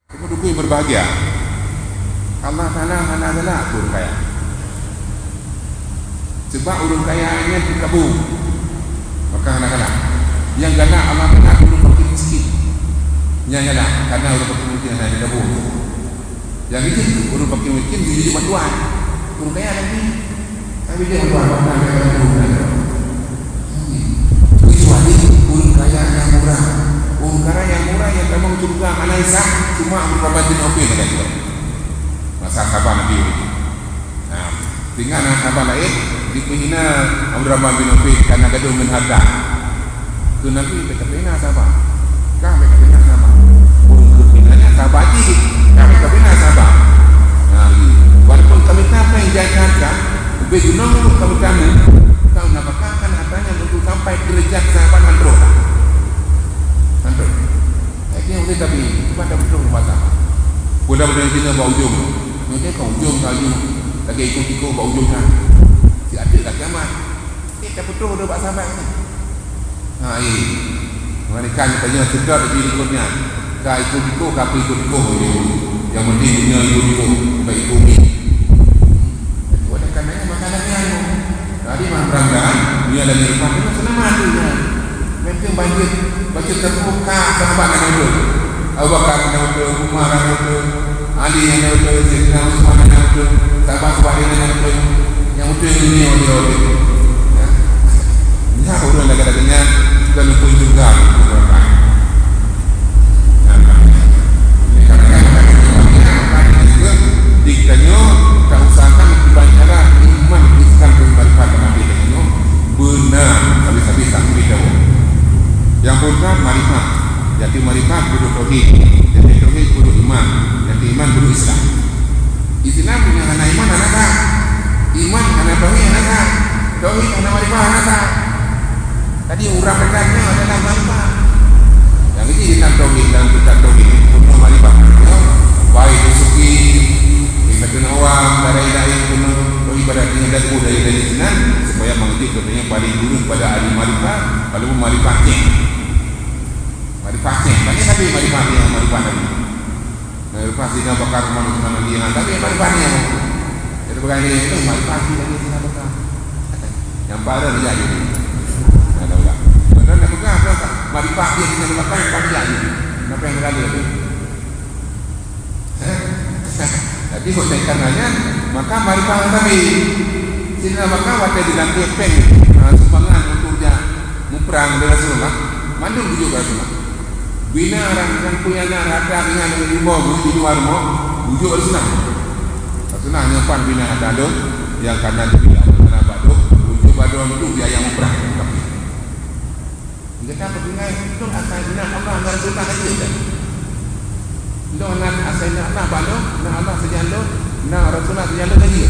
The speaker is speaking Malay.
Penduduk yang berbahagia, Allah Ta'ala mana adalah urun kaya. Sebab urun kaya ini dikabung, maka anak-anak yang gana Allah Ta'ala urun fakir miskin. Yang gana karena urun fakir miskin hanya dikabung. Yang itu urun fakir miskin jadi bantuan. Urun kaya lagi, tapi dia bantuan orang yang urun. Kecuali urun kaya yang murah. Urun kaya yang murah yang kamu surga Malaysia cuma Abdurrahman bin Auf mereka juga. Masa sahabat Nabi itu. Nah, tinggal sahabat lain dipihina Abdurrahman bin Auf karena gaduh dengan harta. Tu Nabi berkata sahabat. Kami berkata sahabat. Urun kepinanya sahabat lagi. Kami berkata sahabat. Nah, walaupun kami apa yang jaga lebih gunung untuk kami kau nafkahkan hartanya untuk sampai derajat sahabat Android. Android. Akhirnya boleh tapi pada betul pasal. Budak-budak kita bawa ujung. Mereka kau ujung kayu lagi ikut-ikut bawa ujung kan. Si adik tak kiamat. Kita betul dah buat sahabat ni. Ha ini. Mereka tanya sedar di ikutnya. Kau ikut-ikut kau ikut-ikut yang penting dunia ikut-ikut baik bumi. Buat kananya makanannya anu. Tadi peranggaan dia lagi lepas itu senang mati dia. Mungkin banjir terbuka sahabat yang ada. Abu Bakar yang ada, Umar yang ada, Ali yang ada, Sayyidina Utsman yang ada, sahabat-sahabat yang ada, yang ada di dunia yang ada. Ya, orang lagi-laginya juga lupa juga. Diktanya tak usahakan berbicara iman Islam bermarifat Nabi itu benar habis-habis sampai tahu. Yang pertama marifat, yaitu marifat kudu tauhid, yaitu tauhid kudu iman, yaitu iman kudu Islam. Islam punya anak iman anak sah, iman anak tauhid anak sah, tauhid anak marifat anak sah. Tadi urang dekatnya adalah marifat. Yang ini kita tauhid dan kita tauhid punya marifat. Baik suki Ibadun awam, darai-darai penuh ibadatnya dan budaya-budaya sinan supaya mengerti katanya paling dulu pada ahli marifat, kalau marifatnya banyak tapi marifatnya yang marifat tadi marifat Sina Bakar mana dia tapi marifatnya jadi begini itu marifatnya dari Sina Bakar yang pada terjadi ada ulang benar nak pegang apa marifatnya Sina Bakar yang pada jadi kenapa yang terjadi itu jadi oleh karenanya maka marifat tadi Sina Bakar waktu dalam kepeng sumbangan untuk dia muprang dari Rasulullah mandul juga Rasulullah bina orang punya harta dengan ilmu di luar mau bujuk Rasulullah Rasulullah nyimpan bina harta dong yang karena tidak ada baduk bujuk baduk itu dia yang muprang mereka berdengar itu asal bina Allah dan Rasulullah saja itu anak asal Allah baduk dan Allah saja Allah nah Rasulullah saja lagi